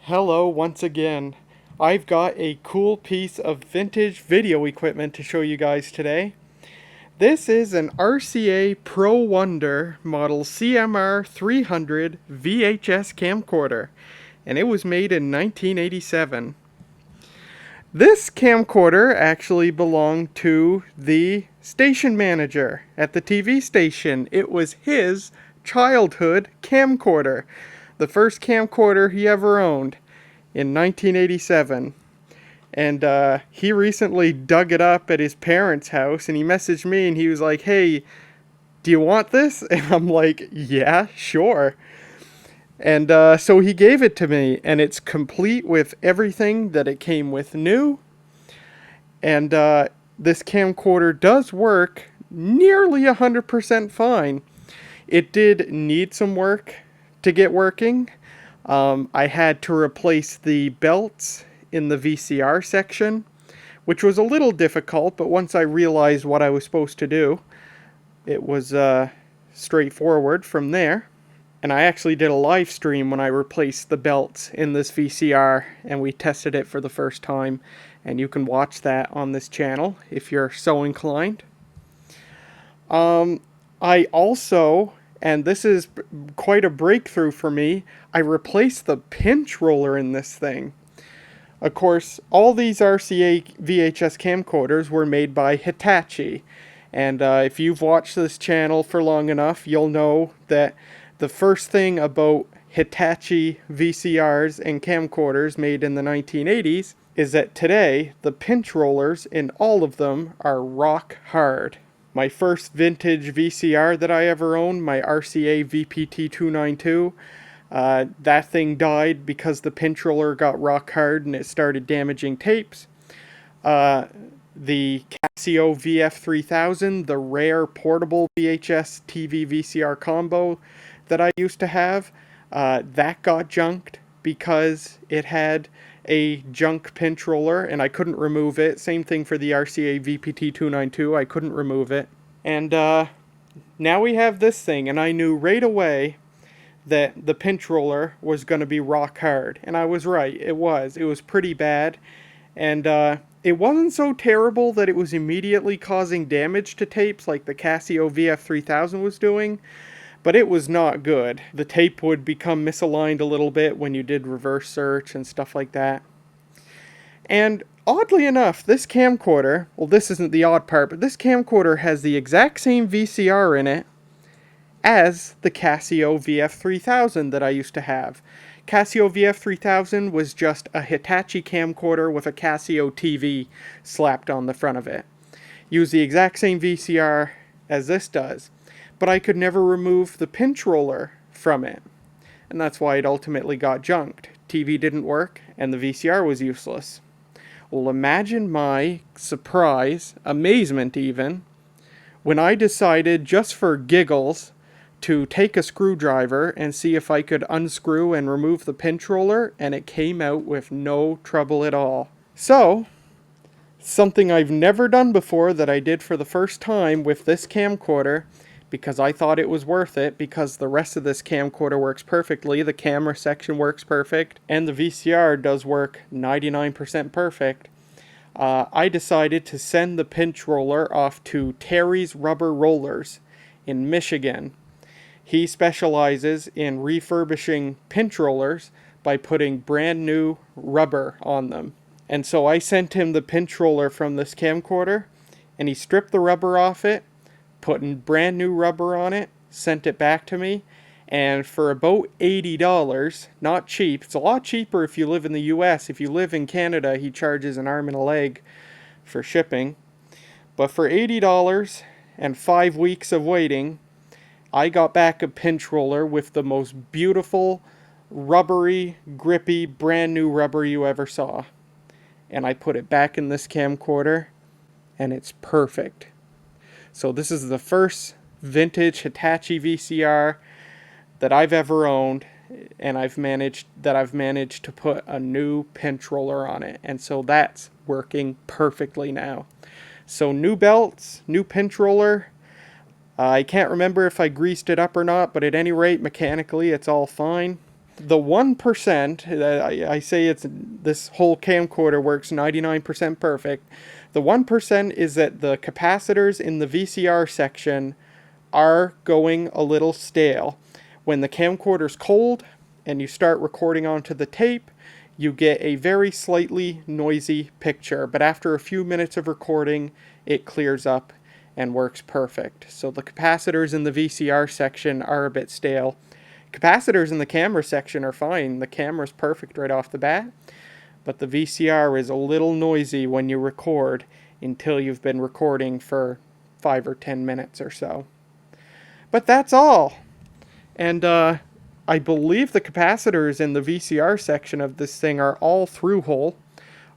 Hello once again. I've got a cool piece of vintage video equipment to show you guys today. This is an RCA Pro Wonder model CMR300 VHS camcorder, and it was made in 1987. This camcorder actually belonged to the station manager at the TV station. It was his childhood camcorder, the first camcorder he ever owned in 1987. And he recently dug it up at his parents' house, and he messaged me and he was like, "Hey, do you want this?" And I'm like, "Yeah, sure." And so he gave it to me, and it's complete with everything that it came with new. And this camcorder does work nearly 100% fine. It did need some work to get working. I had to replace the belts in the VCR section, which was a little difficult, but once I realized what I was supposed to do, it was straightforward from there. And I actually did a live stream when I replaced the belts in this VCR, and we tested it for the first time, and you can watch that on this channel if you're so inclined. I also, and this is quite a breakthrough for me, I replaced the pinch roller in this thing. Of course, all these RCA VHS camcorders were made by Hitachi, and if you've watched this channel for long enough, you'll know that the first thing about Hitachi VCRs and camcorders made in the 1980s is that today the pinch rollers in all of them are rock hard. My first vintage VCR that I ever owned, my RCA VPT292, that thing died because the pinch roller got rock hard and it started damaging tapes. The Casio VF3000, the rare portable VHS TV VCR combo that I used to have, that got junked because it had a junk pinch roller and I couldn't remove it. Same thing for the RCA VPT292, I couldn't remove it. And now we have this thing, and I knew right away that the pinch roller was going to be rock hard. And I was right, it was. It was pretty bad. And it wasn't so terrible that it was immediately causing damage to tapes like the Casio VF3000 was doing, but it was not good. The tape would become misaligned a little bit when you did reverse search and stuff like that. And oddly enough, this camcorder, well, this isn't the odd part, but this camcorder has the exact same VCR in it as the Casio VF3000 that I used to have. Casio VF3000 was just a Hitachi camcorder with a Casio TV slapped on the front of it. Used the exact same VCR as this does, but I could never remove the pinch roller from it, and that's why it ultimately got junked. TV didn't work, and the VCR was useless. Well, imagine my surprise, amazement even, when I decided just for giggles to take a screwdriver and see if I could unscrew and remove the pinch roller, and it came out with no trouble at all. So, something I've never done before that I did for the first time with this camcorder, because I thought it was worth it, because the rest of this camcorder works perfectly, the camera section works perfect, and the VCR does work 99% perfect. I decided to send the pinch roller off to Terry's Rubber Rollers in Michigan. He specializes in refurbishing pinch rollers by putting brand new rubber on them. And so I sent him the pinch roller from this camcorder, and he stripped the rubber off it, put brand new rubber on it, sent it back to me, and for about $80, not cheap, it's a lot cheaper if you live in the US. If you live in Canada, he charges an arm and a leg for shipping. But for $80 and 5 weeks of waiting, I got back a pinch roller with the most beautiful, rubbery, grippy, brand new rubber you ever saw. And I put it back in this camcorder, and it's perfect. So this is the first vintage Hitachi VCR that I've ever owned, and I've managed to put a new pinch roller on it. And so that's working perfectly now. So new belts, new pinch roller. I can't remember if I greased it up or not, but at any rate, mechanically, it's all fine. the 1%, I say it's this whole camcorder works 99% perfect. The 1% is that the capacitors in the VCR section are going a little stale. When the camcorder's cold and you start recording onto the tape, you get a very slightly noisy picture, but after a few minutes of recording, it clears up and works perfect. So the capacitors in the VCR section are a bit stale. Capacitors in the camera section are fine. The camera's perfect right off the bat, but the VCR is a little noisy when you record until you've been recording for 5 or 10 minutes or so. But that's all. And I believe the capacitors in the VCR section of this thing are all through-hole,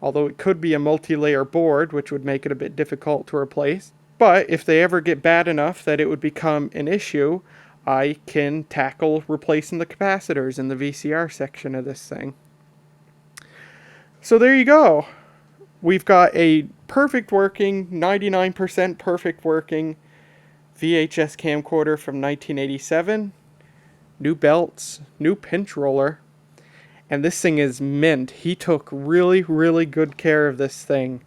although it could be a multi-layer board, which would make it a bit difficult to replace. But if they ever get bad enough that it would become an issue, I can tackle replacing the capacitors in the VCR section of this thing. So there you go. We've got a perfect working, 99% perfect working VHS camcorder from 1987. New belts, new pinch roller, and this thing is mint. He took really, really good care of this thing.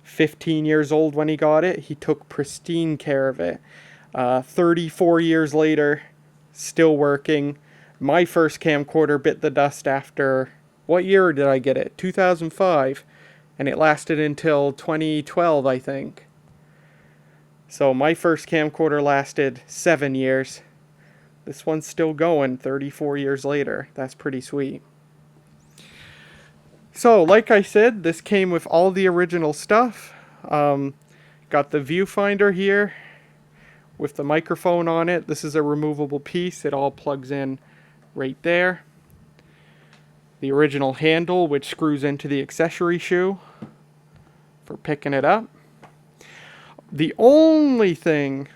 15 years old when he got it, he took pristine care of it. 34 years later, still working. My first camcorder bit the dust after, what year did I get it? 2005, and it lasted until 2012, I think. So my first camcorder lasted 7 years. This one's still going 34 years later. That's pretty sweet. So, like I said, this came with all the original stuff. Got the viewfinder here with the microphone on it. This is a removable piece. It all plugs in right there. The original handle, which screws into the accessory shoe for picking it up. The only thing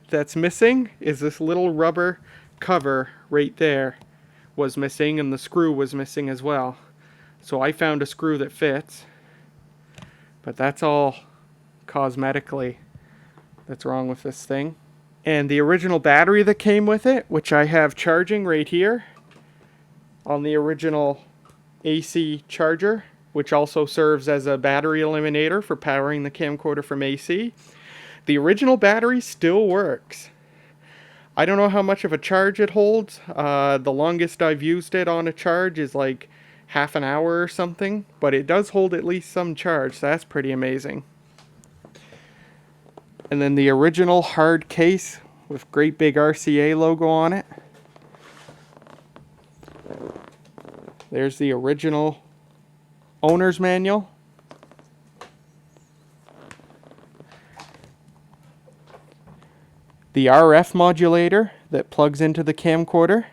that's missing is this little rubber cover right there was missing, and the screw was missing as well. So I found a screw that fits, but that's all cosmetically that's wrong with this thing. And the original battery that came with it, which I have charging right here on the original AC charger, which also serves as a battery eliminator for powering the camcorder from AC. The original battery still works. I don't know how much of a charge it holds. The longest I've used it on a charge is like half an hour or something, but it does hold at least some charge, so that's pretty amazing. And then the original hard case with great big RCA logo on it. There's the original owner's manual. The RF modulator that plugs into the camcorder.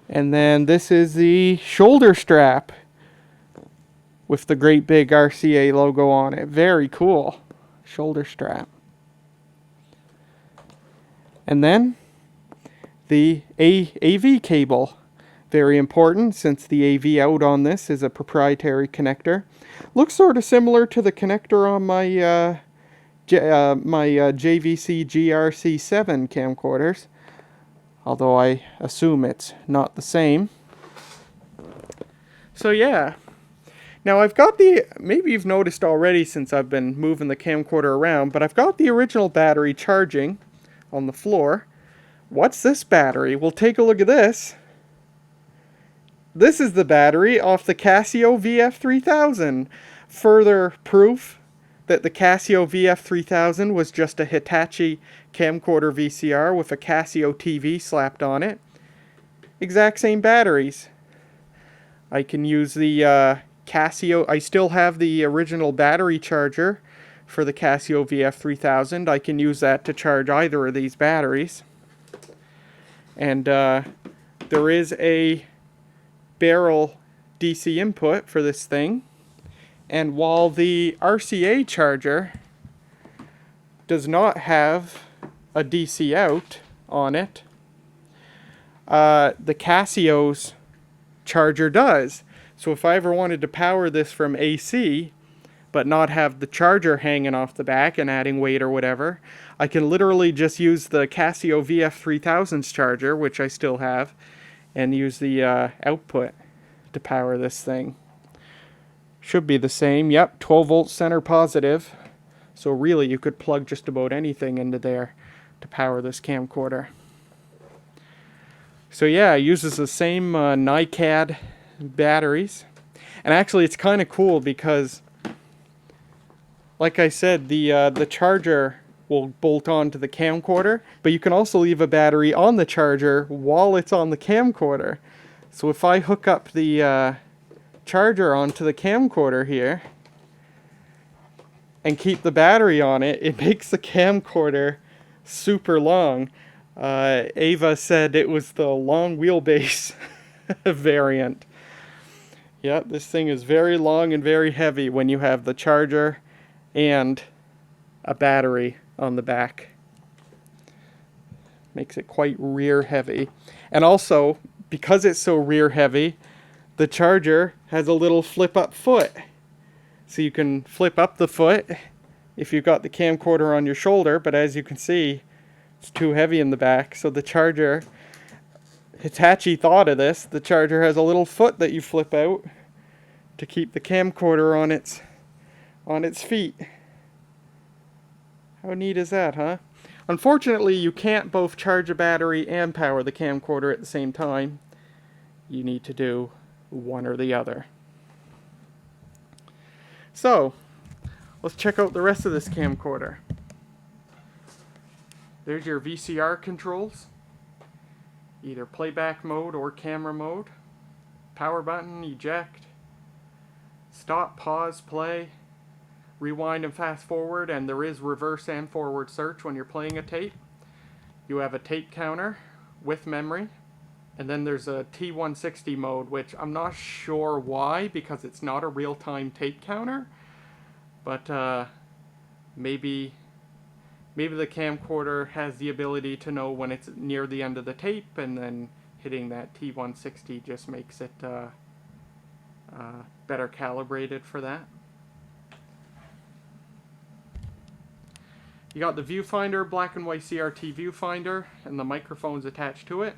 And then this is the shoulder strap with the great big RCA logo on it. Very cool shoulder strap. And then the AV cable. Very important, since the AV out on this is a proprietary connector. Looks sort of similar to the connector on my JVC GRC7 camcorders, although I assume it's not the same. So yeah, now I've got maybe you've noticed already since I've been moving the camcorder around, but I've got the original battery charging on the floor. What's this battery? Well, take a look at this. This is the battery off the Casio VF3000. Further proof that the Casio VF3000 was just a Hitachi camcorder VCR with a Casio TV slapped on it. Exact same batteries. I can use the Casio. I still have the original battery charger for the Casio VF3000. I can use that to charge either of these batteries. And there is a barrel DC input for this thing. And while the RCA charger does not have a DC out on it, the Casio's charger does. So if I ever wanted to power this from AC, but not have the charger hanging off the back and adding weight or whatever, I can literally just use the Casio VF3000's charger, which I still have, and use the output to power this thing. Should be the same. Yep, 12 volt center positive. So really you could plug just about anything into there to power this camcorder. So yeah, it uses the same NiCad batteries. And actually it's kind of cool because, like I said, the charger will bolt onto the camcorder, but you can also leave a battery on the charger while it's on the camcorder. So if I hook up the charger onto the camcorder here and keep the battery on it, it makes the camcorder super long. Ava said it was the long wheelbase variant. Yeah, this thing is very long and very heavy when you have the charger and a battery on the back. Makes it quite rear heavy. And also, because it's so rear heavy, the charger has a little flip up foot. So you can flip up the foot if you've got the camcorder on your shoulder, but as you can see, it's too heavy in the back. So the charger, Hitachi thought of this, the charger has a little foot that you flip out to keep the camcorder on its feet. How neat is that, huh? Unfortunately, you can't both charge a battery and power the camcorder at the same time. You need to do one or the other. So, let's check out the rest of this camcorder. There's your VCR controls. Either playback mode or camera mode. Power button, eject, stop, pause, play, rewind and fast forward, and there is reverse and forward search when you're playing a tape. You have a tape counter with memory, and then there's a T160 mode, which I'm not sure why, because it's not a real-time tape counter, but maybe the camcorder has the ability to know when it's near the end of the tape, and then hitting that T160 just makes it better calibrated for that. You got the viewfinder, black and white CRT viewfinder, and the microphones attached to it.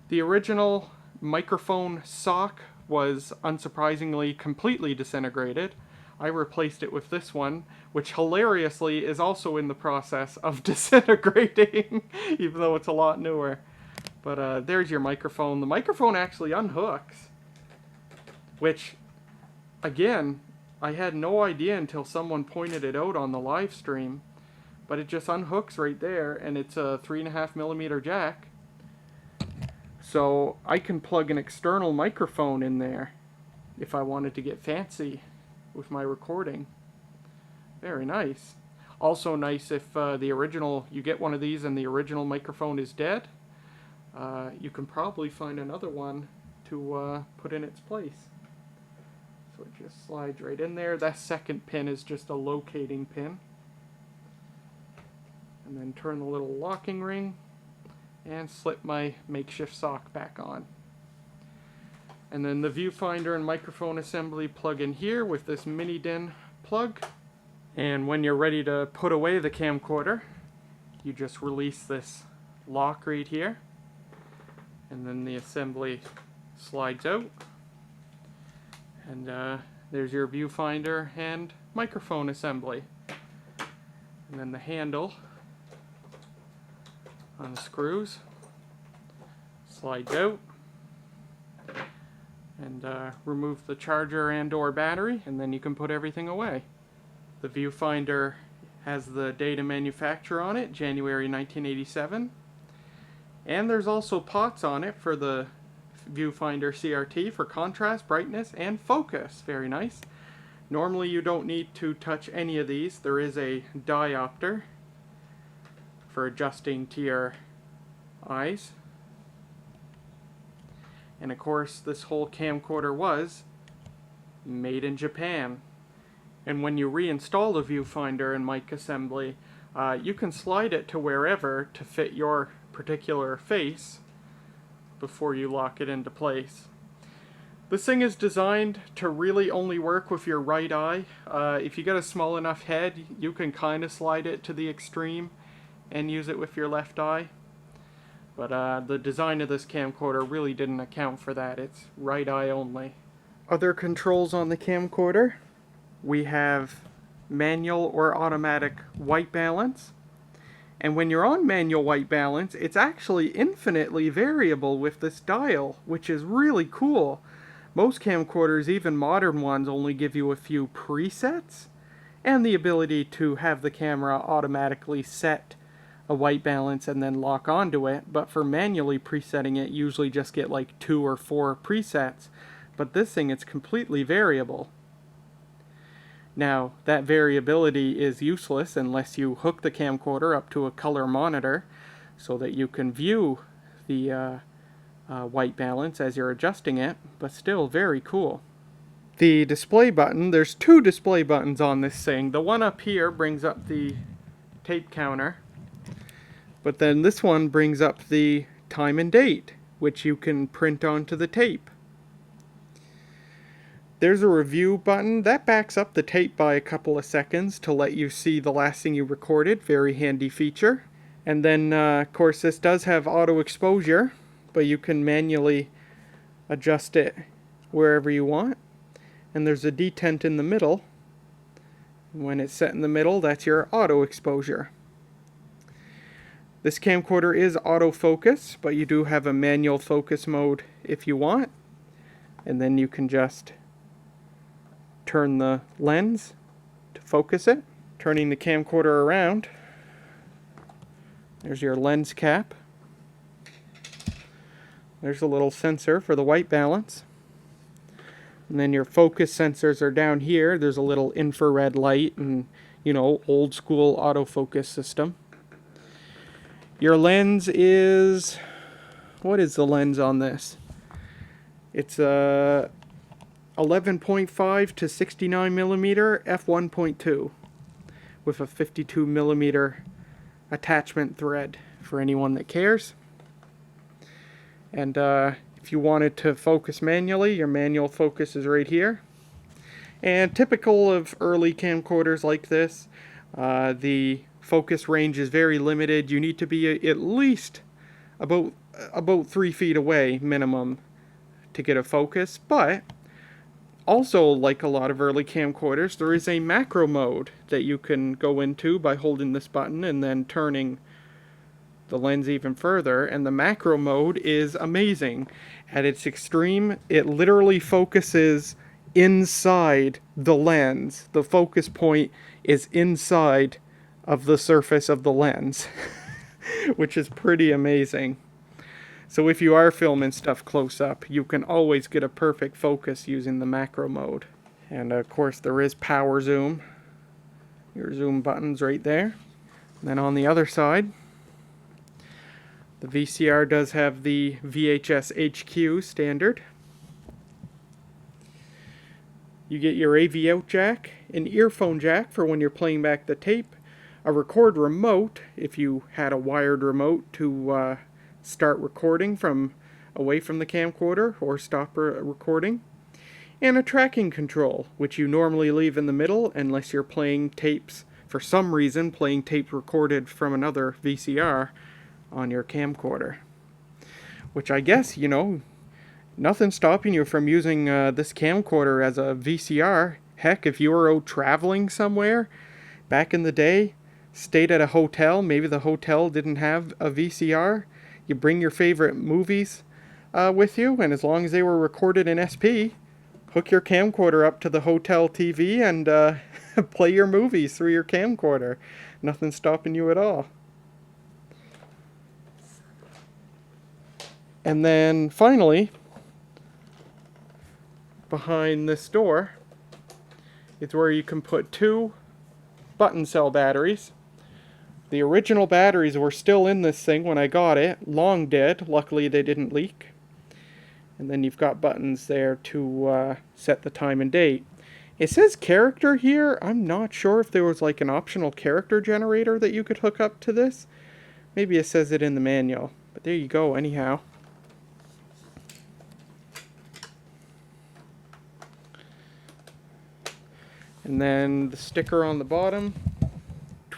The original microphone sock was unsurprisingly completely disintegrated. I replaced it with this one, which hilariously is also in the process of disintegrating, even though it's a lot newer. But there's your microphone. The microphone actually unhooks, which, again, I had no idea until someone pointed it out on the live stream. But it just unhooks right there, and it's a 3.5mm jack. So I can plug an external microphone in there if I wanted to get fancy with my recording. Very nice. Also nice if the original, you get one of these and the original microphone is dead. You can probably find another one to put in its place. So it just slides right in there. That second pin is just a locating pin. And then turn the little locking ring and slip my makeshift sock back on. And then the viewfinder and microphone assembly plug in here with this mini DIN plug. And when you're ready to put away the camcorder, you just release this lock right here, and then the assembly slides out. And there's your viewfinder and microphone assembly. And then the handle unscrews, slides out, and remove the charger and or battery, and then you can put everything away. The viewfinder has the date of manufacture on it, January 1987, and there's also pots on it for the viewfinder CRT for contrast, brightness, and focus. Very nice. Normally you don't need to touch any of these. There is a diopter for adjusting to your eyes. And of course this whole camcorder was made in Japan. And when you reinstall the viewfinder and mic assembly, you can slide it to wherever to fit your particular face before you lock it into place. This thing is designed to really only work with your right eye. If you get a small enough head, you can kind of slide it to the extreme and use it with your left eye. But the design of this camcorder really didn't account for that. It's right eye only. Other controls on the camcorder, we have manual or automatic white balance. And when you're on manual white balance, it's actually infinitely variable with this dial, which is really cool. Most camcorders, even modern ones, only give you a few presets and the ability to have the camera automatically set a white balance and then lock onto it. But for manually presetting it, you usually just get like 2 or 4 presets. But this thing, it's completely variable. Now, that variability is useless unless you hook the camcorder up to a color monitor so that you can view the white balance as you're adjusting it, but still very cool. The display button, there's 2 display buttons on this thing. The one up here brings up the tape counter, but then this one brings up the time and date, which you can print onto the tape. There's a review button that backs up the tape by a couple of seconds to let you see the last thing you recorded. Very handy feature. And then, of course, this does have auto exposure, but you can manually adjust it wherever you want. And there's a detent in the middle. When it's set in the middle, that's your auto exposure. This camcorder is autofocus, but you do have a manual focus mode if you want. And then you can just turn the lens to focus it. Turning the camcorder around, there's your lens cap. There's a little sensor for the white balance. And then your focus sensors are down here. There's a little infrared light and, you know, old school autofocus system. Your lens is, what is the lens on this? It's a 11.5 to 69 millimeter f1.2 with a 52 millimeter attachment thread for anyone that cares. And if you wanted to focus manually, your manual focus is right here. And typical of early camcorders like this, the focus range is very limited. You need to be at least about 3 feet away minimum to get a focus, but also, like a lot of early camcorders, there is a macro mode that you can go into by holding this button and then turning the lens even further. And the macro mode is amazing. At its extreme, it literally focuses inside the lens. The focus point is inside of the surface of the lens, which is pretty amazing. So if you are filming stuff close up, you can always get a perfect focus using the macro mode. And of course there is power zoom. Your zoom button's right there. And then on the other side, the VCR does have the VHS HQ standard. You get your AV out jack, an earphone jack for when you're playing back the tape, a record remote if you had a wired remote to start recording from away from the camcorder or stop recording, and a tracking control, which you normally leave in the middle unless you're playing tapes, for some reason, playing tape recorded from another VCR on your camcorder. Which I guess, you know, nothing's stopping you from using this camcorder as a VCR. Heck, if you were out traveling somewhere back in the day, stayed at a hotel, maybe the hotel didn't have a VCR, you bring your favorite movies with you, and as long as they were recorded in SP, hook your camcorder up to the hotel TV and play your movies through your camcorder. Nothing's stopping you at all. And then finally, behind this door is where you can put 2 button cell batteries. The original batteries were still in this thing when I got it, long dead. Luckily they didn't leak. And then you've got buttons there to set the time and date. It says character here. I'm not sure if there was like an optional character generator that you could hook up to this. Maybe it says it in the manual. But there you go anyhow. And then the sticker on the bottom,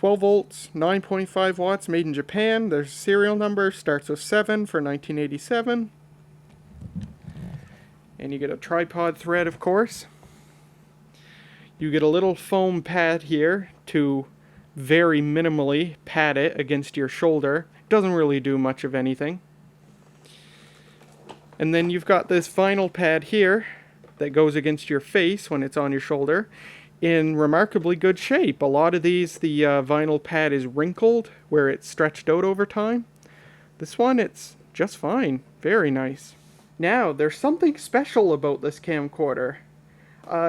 12 volts, 9.5 watts, made in Japan. There's a serial number, starts with 7 for 1987. And you get a tripod thread, of course. You get a little foam pad here to very minimally pat it against your shoulder. Doesn't really do much of anything. And then you've got this vinyl pad here that goes against your face when it's on your shoulder in remarkably good shape. A lot of these, the vinyl pad is wrinkled where it's stretched out over time. This one, it's just fine. Very nice. Now, there's something special about this camcorder.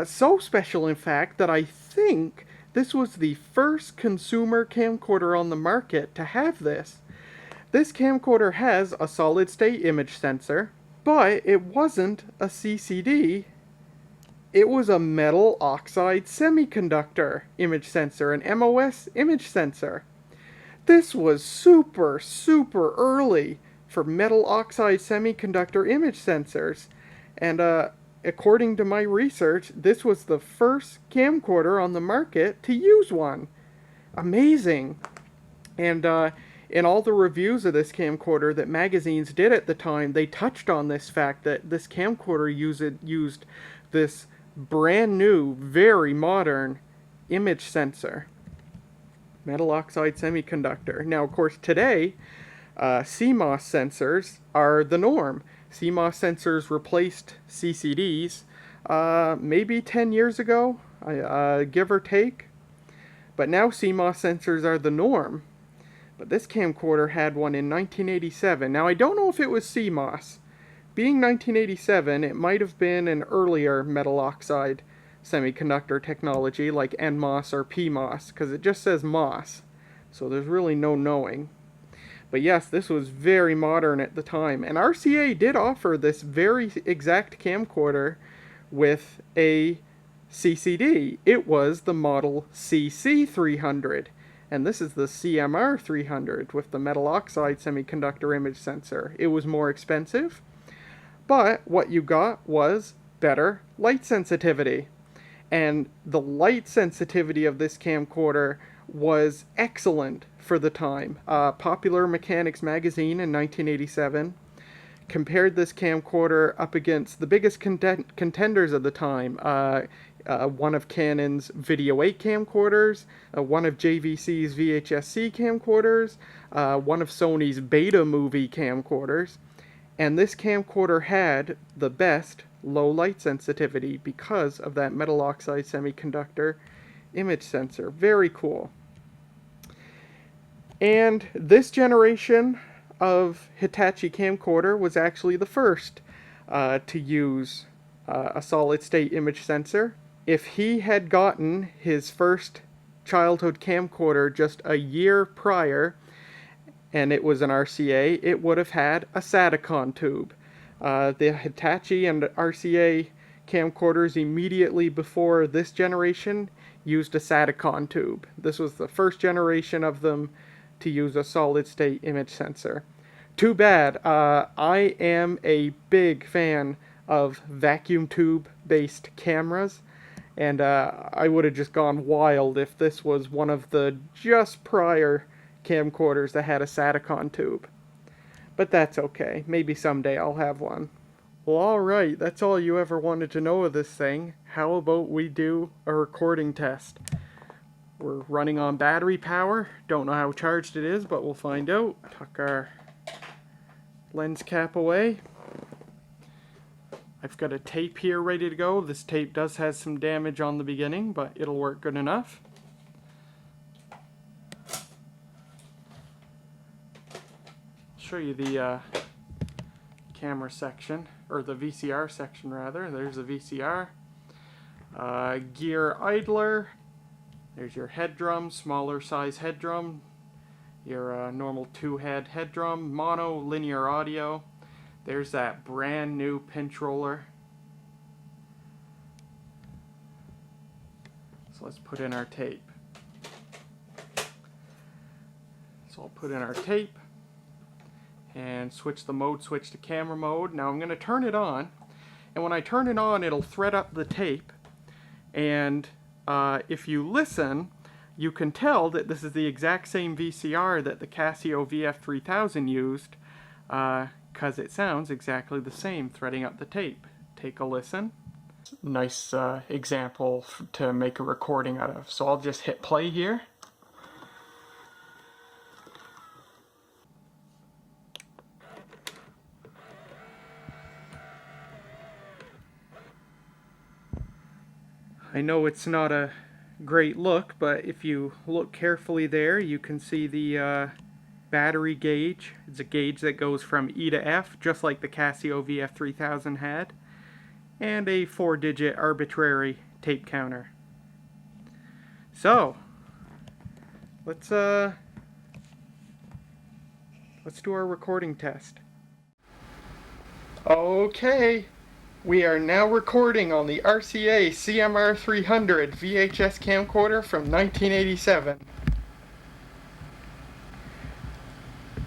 So special, in fact, that I think this was the first consumer camcorder on the market to have this. This camcorder has a solid-state image sensor, but it wasn't a CCD. It was a metal oxide semiconductor image sensor, an MOS image sensor. This was super early for metal oxide semiconductor image sensors. And according to my research, this was the first camcorder on the market to use one. Amazing. And in all the reviews of this camcorder that magazines did at the time, they touched on this fact that this camcorder used this brand new, very modern image sensor. Metal oxide semiconductor. Now, of course, today, CMOS sensors are the norm. CMOS sensors replaced CCDs maybe 10 years ago, give or take. But now CMOS sensors are the norm. But this camcorder had one in 1987. Now, I don't know if it was CMOS. Being 1987, it might have been an earlier metal oxide semiconductor technology like NMOS or PMOS, because it just says MOS, so there's really no knowing. But yes, this was very modern at the time, and RCA did offer this very exact camcorder with a CCD. It was the model CC300, and this is the CMR300 with the metal oxide semiconductor image sensor. It was more expensive, but what you got was better light sensitivity. And the light sensitivity of this camcorder was excellent for the time. Popular Mechanics magazine in 1987 compared this camcorder up against the biggest contenders of the time. One of Canon's Video 8 camcorders, one of JVC's VHS-C camcorders, one of Sony's Beta Movie camcorders. And this camcorder had the best low light sensitivity because of that metal oxide semiconductor image sensor. Very cool. And this generation of Hitachi camcorder was actually the first to use a solid-state image sensor. If he had gotten his first childhood camcorder just a year prior, and it was an RCA, it would have had a Satacon tube. The Hitachi and RCA camcorders immediately before this generation used a Satacon tube. This was the first generation of them to use a solid-state image sensor. Too bad. I am a big fan of vacuum tube-based cameras, and I would have just gone wild if this was one of the just prior camcorders that had a Satacon tube. But that's okay. Maybe someday I'll have one. Well, alright, that's all you ever wanted to know of this thing. How about we do a recording test? We're running on battery power. Don't know how charged it is, but we'll find out. Tuck our lens cap away. I've got a tape here ready to go. This tape does have some damage on the beginning, but it'll work good enough. Show you the camera section, or the VCR section rather. There's the VCR. Gear idler. There's your head drum, smaller size head drum. Your normal 2-head head drum, mono, linear audio. There's that brand new pinch roller. So let's put in our tape. So I'll put in our tape and switch the mode switch to camera mode. Now I'm going to turn it on, and when I turn it on, it'll thread up the tape, and if you listen, you can tell that this is the exact same VCR that the Casio VF3000 used, because it sounds exactly the same threading up the tape. Take a listen. Nice example to make a recording out of. So I'll just hit play here. I know it's not a great look, but if you look carefully there, you can see the battery gauge. It's a gauge that goes from E to F, just like the Casio VF3000 had, and a 4-digit arbitrary tape counter. So, let's do our recording test. Okay. We are now recording on the RCA CMR300 VHS camcorder from 1987.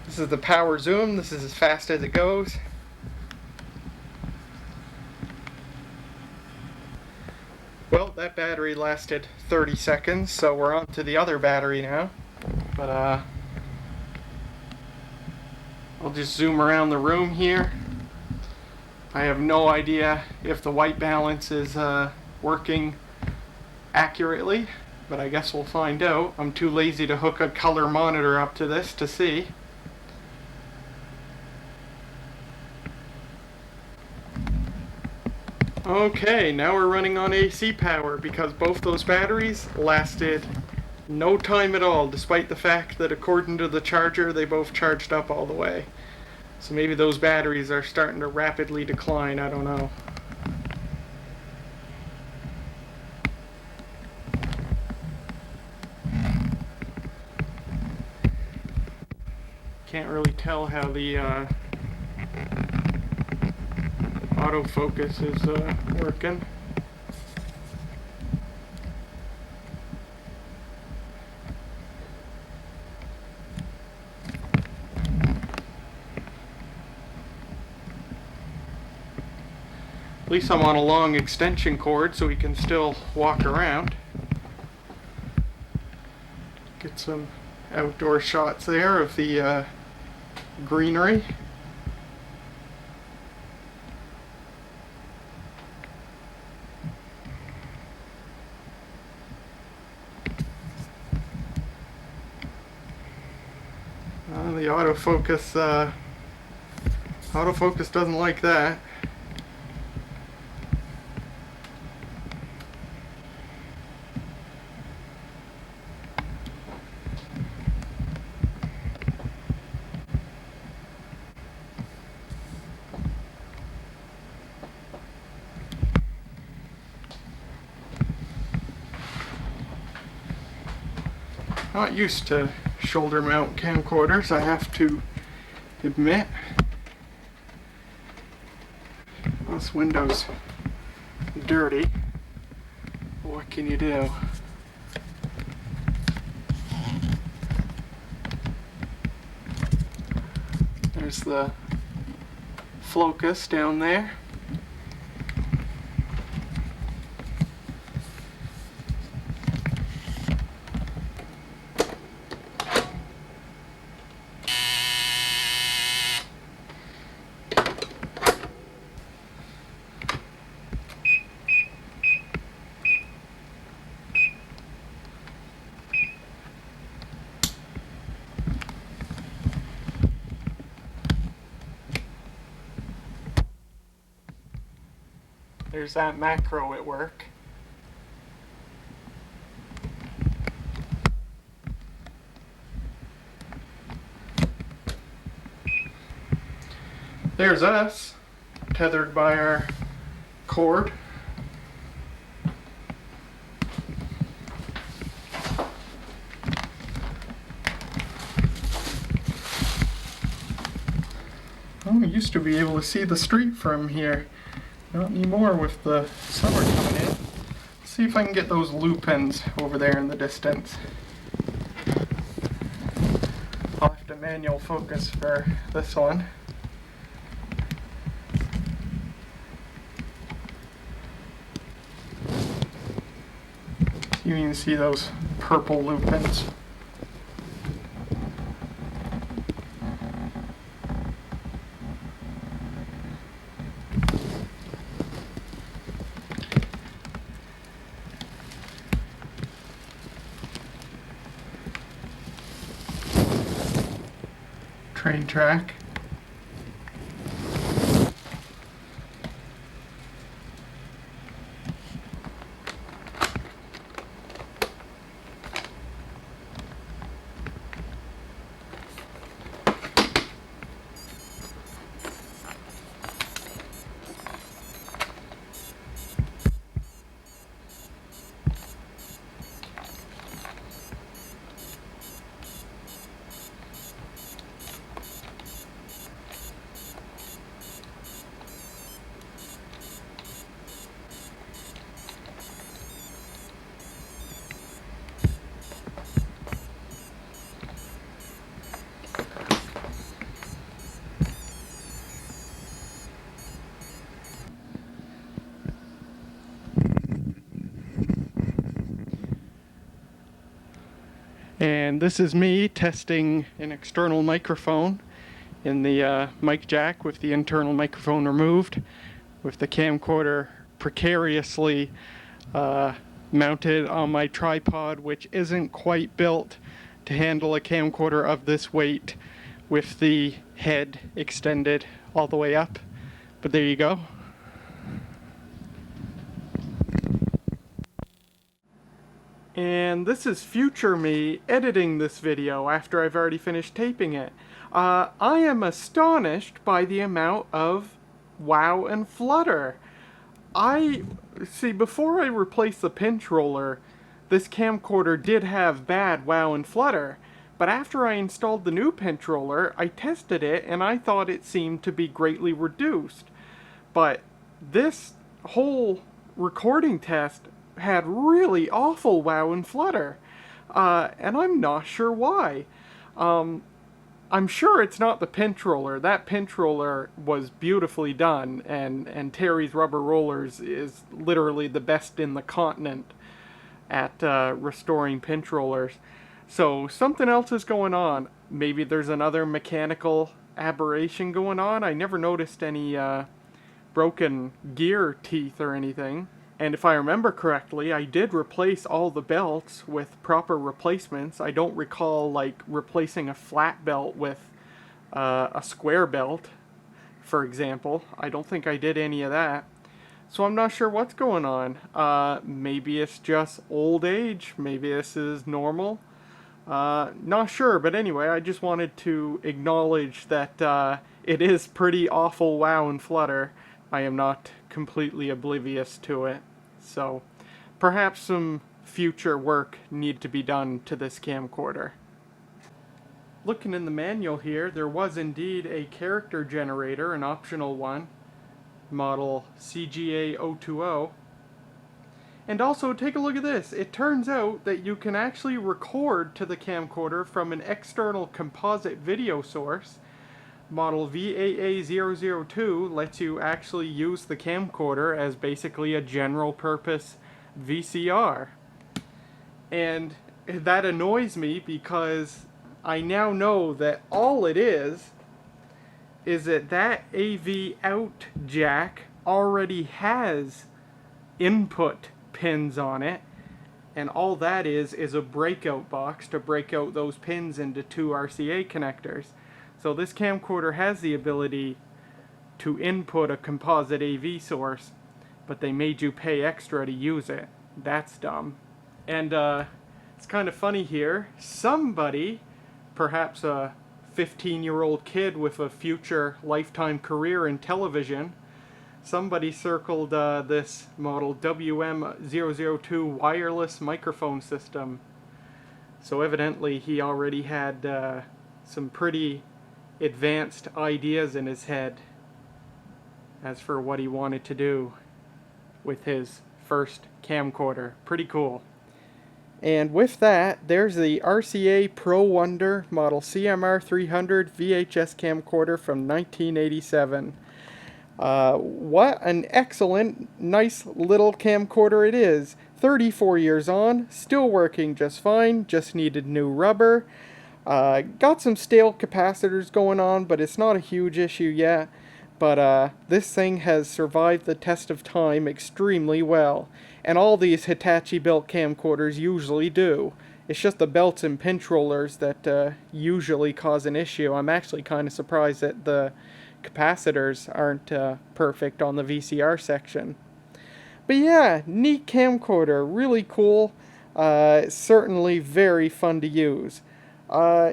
This is the power zoom. This is as fast as it goes. Well, that battery lasted 30 seconds, so we're on to the other battery now. But I'll just zoom around the room here. I have no idea if the white balance is working accurately, but I guess we'll find out. I'm too lazy to hook a color monitor up to this to see. Okay, now we're running on AC power because both those batteries lasted no time at all, despite the fact that according to the charger they both charged up all the way. So maybe those batteries are starting to rapidly decline, I don't know. Can't really tell how the autofocus is working. At least I'm on a long extension cord so we can still walk around. Get some outdoor shots there of the greenery. The autofocus doesn't like that. Not used to shoulder mount camcorders, I have to admit. This window's dirty. What can you do? There's the focus down there. There's that macro at work. There's us, tethered by our cord. Oh, we used to be able to see the street from here. Not anymore with the summer coming in. Let's see if I can get those lupins over there in the distance. I'll have to manual focus for this one. You can see those purple lupins. Train track. And this is me testing an external microphone in the mic jack with the internal microphone removed, with the camcorder precariously mounted on my tripod, which isn't quite built to handle a camcorder of this weight with the head extended all the way up. But there you go. And this is future me editing this video after I've already finished taping it. I am astonished by the amount of wow and flutter. See, before I replaced the pinch roller, this camcorder did have bad wow and flutter. But after I installed the new pinch roller, I tested it and I thought it seemed to be greatly reduced. But this whole recording test had really awful wow and flutter, and I'm not sure why. I'm sure it's not the pinch roller. That pinch roller was beautifully done, and Terry's Rubber Rollers is literally the best in the continent at restoring pinch rollers. So something else is going on. Maybe there's another mechanical aberration going on. I never noticed any broken gear teeth or anything. And if I remember correctly, I did replace all the belts with proper replacements. I don't recall, like, replacing a flat belt with a square belt, for example. I don't think I did any of that. So I'm not sure what's going on. Maybe it's just old age. Maybe this is normal. Not sure, but anyway, I just wanted to acknowledge that it is pretty awful wow and flutter. I am not completely oblivious to it. So perhaps some future work need to be done to this camcorder. Looking in the manual here, there was indeed a character generator, an optional one, model CGA020. And also, take a look at this. It turns out that you can actually record to the camcorder from an external composite video source. Model VAA002 lets you actually use the camcorder as basically a general purpose VCR. And that annoys me because I now know that all it is that AV out jack already has input pins on it, and all that is a breakout box to break out those pins into two RCA connectors. So this camcorder has the ability to input a composite AV source, but they made you pay extra to use it. That's dumb. And it's kind of funny here. Somebody, perhaps a 15-year-old kid with a future lifetime career in television, somebody circled this model WM002 wireless microphone system. So evidently he already had some pretty advanced ideas in his head as for what he wanted to do with his first camcorder. Pretty cool. And with that, there's the RCA Pro Wonder model CMR300 VHS camcorder from 1987. What an excellent, nice little camcorder it is. 34 years on, still working just fine, just needed new rubber. Got some stale capacitors going on, but it's not a huge issue yet. But this thing has survived the test of time extremely well. And all these Hitachi built camcorders usually do. It's just the belts and pinch rollers that usually cause an issue. I'm actually kind of surprised that the capacitors aren't perfect on the VCR section. But yeah, neat camcorder, really cool. Certainly very fun to use.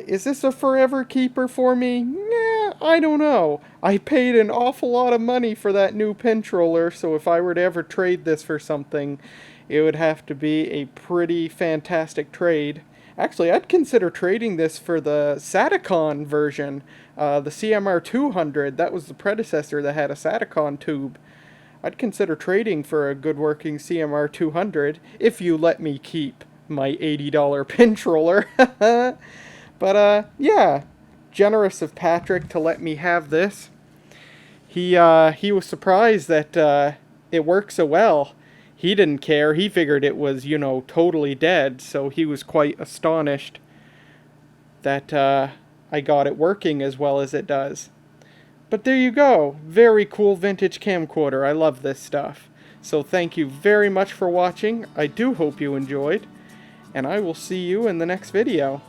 Is this a forever keeper for me? Nah, I don't know. I paid an awful lot of money for that new pinch roller, so if I were to ever trade this for something, it would have to be a pretty fantastic trade. Actually, I'd consider trading this for the Satacon version, the CMR300. That was the predecessor that had a Satacon tube. I'd consider trading for a good working CMR300 if you let me keep my $80 pinch roller. Yeah, generous of Patrick to let me have this. He was surprised that it worked so well. He didn't care. He figured it was, you know, totally dead, so he was quite astonished that I got it working as well as it does. But there you go. Very cool vintage camcorder. I love this stuff. So thank you very much for watching. I do hope you enjoyed. And I will see you in the next video.